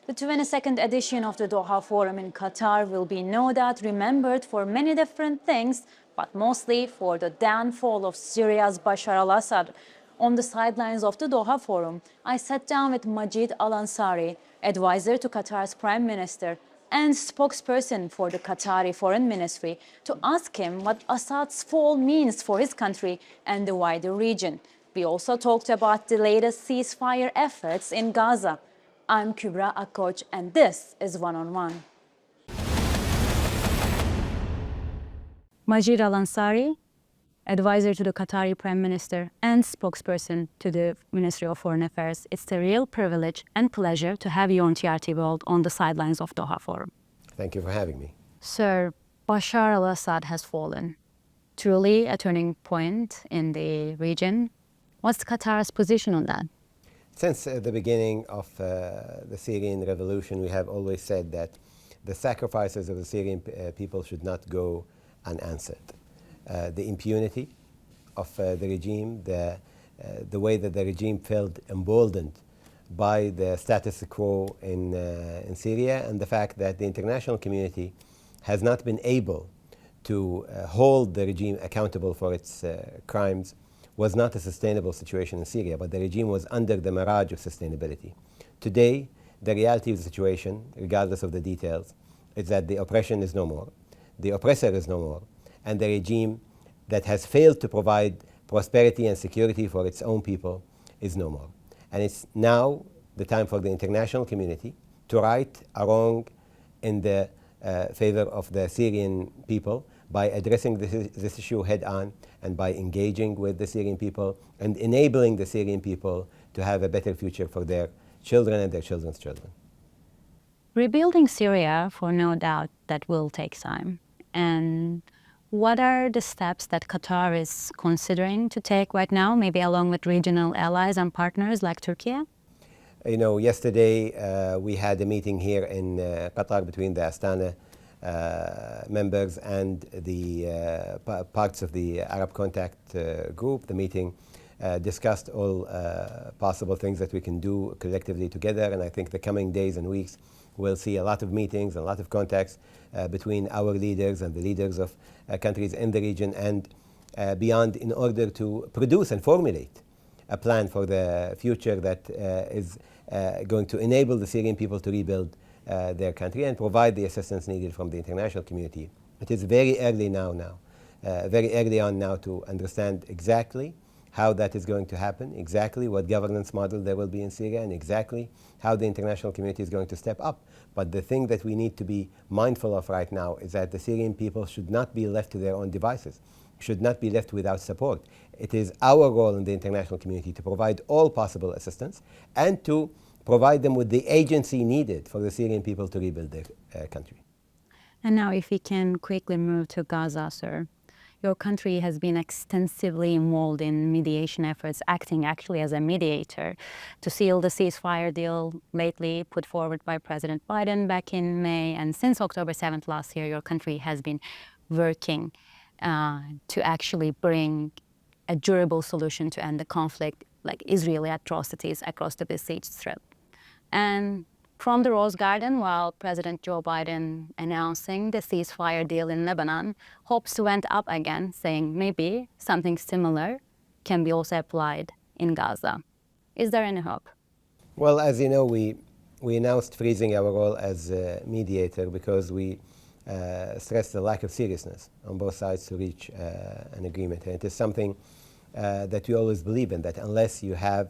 The 22nd edition of the Doha Forum in Qatar will be no doubt remembered for many different things, but mostly for the downfall of Syria's Bashar al-Assad. On the sidelines of the Doha Forum, I sat down with Majed Al-Ansari, advisor to Qatar's Prime Minister and spokesperson for the Qatari Foreign Ministry, to ask him what Assad's fall means for his country and the wider region. We also talked about the latest ceasefire efforts in Gaza. I'm Kübra Akkoç, and this is One on One. Majed Al-Ansari, advisor to the Qatari Prime Minister and spokesperson to the Ministry of Foreign Affairs. It's a real privilege and pleasure to have you on TRT World on the sidelines of Doha Forum. Thank you for having me. Sir, Bashar al-Assad has fallen. Truly a turning point in the region. What's Qatar's position on that? Since the beginning of the Syrian revolution, we have always said that the sacrifices of the Syrian people should not go unanswered. The impunity of the regime, the way that the regime felt emboldened by the status quo in Syria, and the fact that the international community has not been able to hold the regime accountable for its crimes, was not a sustainable situation in Syria, but the regime was under the mirage of sustainability. Today, the reality of the situation, regardless of the details, is that the oppression is no more, the oppressor is no more, and the regime that has failed to provide prosperity and security for its own people is no more. And it's now the time for the international community to right a wrong in the favor of the Syrian people by addressing this issue head on and by engaging with the Syrian people and enabling the Syrian people to have a better future for their children and their children's children. Rebuilding Syria, for no doubt, that will take time. And what are the steps that Qatar is considering to take right now, maybe along with regional allies and partners like Turkey? You know, yesterday we had a meeting here in Qatar between the Astana members and the parts of the Arab Contact Group. The meeting discussed all possible things that we can do collectively together, and I think the coming days and weeks we'll see a lot of meetings and a lot of contacts between our leaders and the leaders of countries in the region and beyond, in order to produce and formulate a plan for the future that is going to enable the Syrian people to rebuild their country and provide the assistance needed from the international community. It is very early very early on now to understand exactly how that is going to happen, exactly what governance model there will be in Syria, and exactly how the international community is going to step up. But the thing that we need to be mindful of right now is that the Syrian people should not be left to their own devices, should not be left without support. It is our role in the international community to provide all possible assistance and to provide them with the agency needed for the Syrian people to rebuild their country. And now if we can quickly move to Gaza, sir. Your country has been extensively involved in mediation efforts, acting actually as a mediator to seal the ceasefire deal lately put forward by President Biden back in May. And since October 7th last year, your country has been working to actually bring a durable solution to end the conflict, like Israeli atrocities across the besieged Strip. And from the Rose Garden, while President Joe Biden announcing the ceasefire deal in Lebanon, hopes went up again, saying maybe something similar can be also applied in Gaza. Is there any hope? Well, as you know, we announced freezing our role as a mediator because we stressed the lack of seriousness on both sides to reach an agreement. And it is something that we always believe in, that unless you have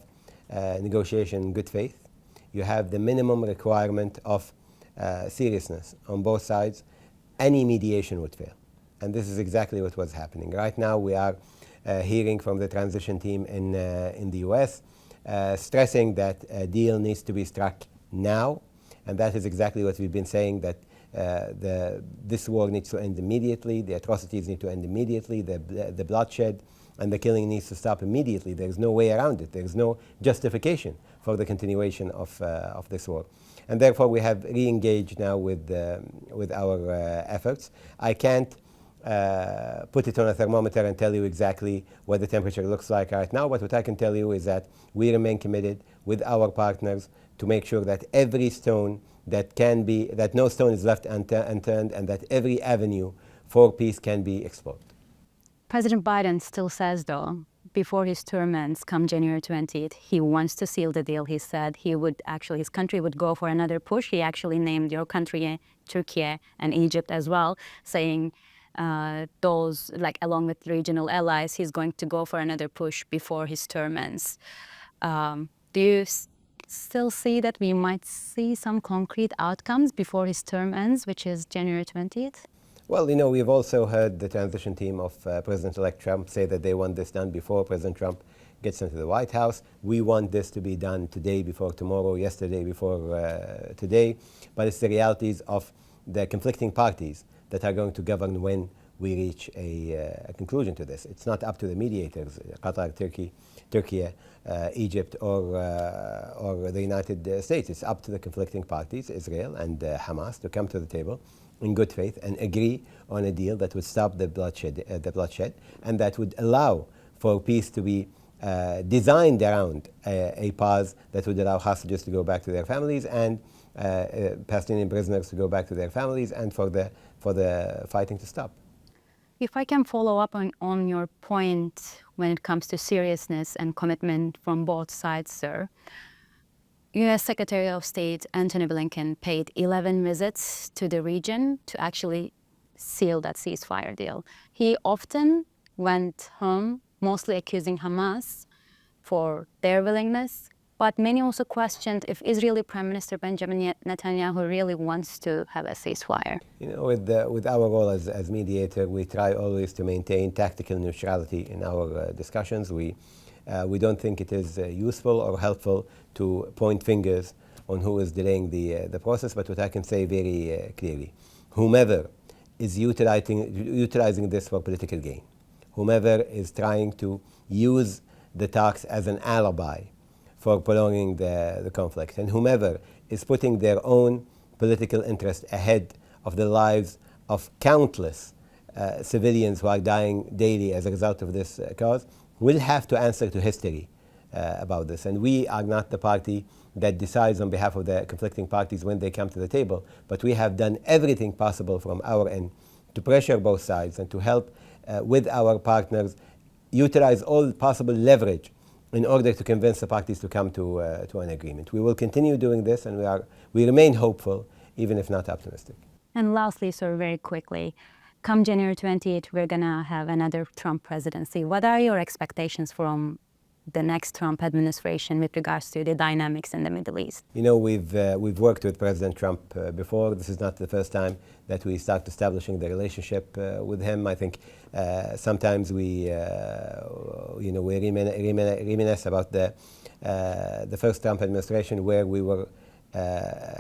negotiation in good faith, you have the minimum requirement of seriousness on both sides, any mediation would fail. And this is exactly what was happening. Right now we are hearing from the transition team in the US, stressing that a deal needs to be struck now. And that is exactly what we've been saying, that this war needs to end immediately, the atrocities need to end immediately, the bloodshed and the killing needs to stop immediately. There's no way around it. There's no justification for the continuation of this war. And therefore we have re-engaged now with our efforts. I can't put it on a thermometer and tell you exactly what the temperature looks like right now, but what I can tell you is that we remain committed with our partners to make sure that every stone that no stone is left unturned, and that every avenue for peace can be explored. President Biden still says, though, before his term ends, come January 20th, he wants to seal the deal. He said his country would go for another push. He actually named your country, Turkey and Egypt as well, saying those, like along with regional allies, he's going to go for another push before his term ends. Do you still see that we might see some concrete outcomes before his term ends, which is January 20th? Well, we've also heard the transition team of President-elect Trump say that they want this done before President Trump gets into the White House. We want this to be done today before tomorrow, yesterday before today. But it's the realities of the conflicting parties that are going to govern when we reach a conclusion to this. It's not up to the mediators, Qatar, Turkey, Egypt, or the United States. It's up to the conflicting parties, Israel and Hamas, to come to the table in good faith and agree on a deal that would stop the bloodshed, and that would allow for peace to be designed around a pause that would allow hostages to go back to their families and Palestinian prisoners to go back to their families, and for the fighting to stop. If I can follow up on your point when it comes to seriousness and commitment from both sides, sir. U.S. Secretary of State Antony Blinken paid 11 visits to the region to actually seal that ceasefire deal. He often went home, mostly accusing Hamas for their willingness, but many also questioned if Israeli Prime Minister Benjamin Netanyahu really wants to have a ceasefire. With our role as mediator, we try always to maintain tactical neutrality in our discussions. We don't think it is useful or helpful to point fingers on who is delaying the process, but what I can say very clearly, whomever is utilizing this for political gain, whomever is trying to use the talks as an alibi for prolonging the conflict, and whomever is putting their own political interest ahead of the lives of countless civilians who are dying daily as a result of this cause, will have to answer to history about this. And we are not the party that decides on behalf of the conflicting parties when they come to the table, but we have done everything possible from our end to pressure both sides and to help with our partners utilize all possible leverage in order to convince the parties to come to an agreement. We will continue doing this, and we remain hopeful, even if not optimistic. And lastly, sir, very quickly, come January 28th, we're going to have another Trump presidency. What are your expectations from the next Trump administration with regards to the dynamics in the Middle East? We've worked with President Trump before. This is not the first time that we start establishing the relationship with him. I think sometimes we reminisce about the first Trump administration, where we were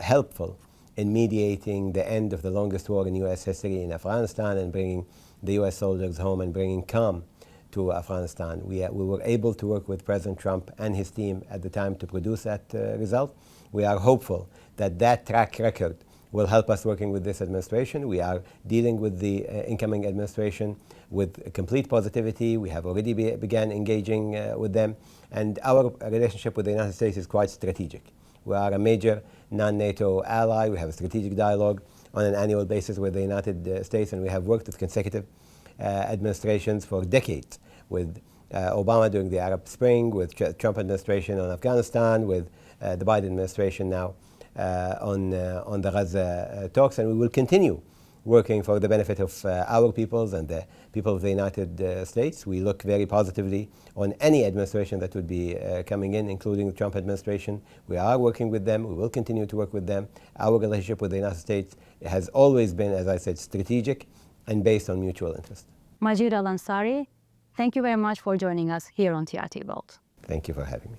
helpful in mediating the end of the longest war in U.S. history in Afghanistan and bringing the U.S. soldiers home and bringing calm to Afghanistan. We were able to work with President Trump and his team at the time to produce that result. We are hopeful that that track record will help us working with this administration. We are dealing with the incoming administration with complete positivity. We have already began engaging with them, and our relationship with the United States is quite strategic. We are a major non-NATO ally. We have a strategic dialogue on an annual basis with the United States, and we have worked with consecutive administrations for decades, with Obama during the Arab Spring, with Trump administration on Afghanistan, with the Biden administration now on the Gaza talks, and we will continue working for the benefit of our peoples and the people of the United States. We look very positively on any administration that would be coming in, including the Trump administration. We are working with them. We will continue to work with them. Our relationship with the United States has always been, as I said, strategic and based on mutual interest. Majed Al-Ansari, thank you very much for joining us here on TRT World. Thank you for having me.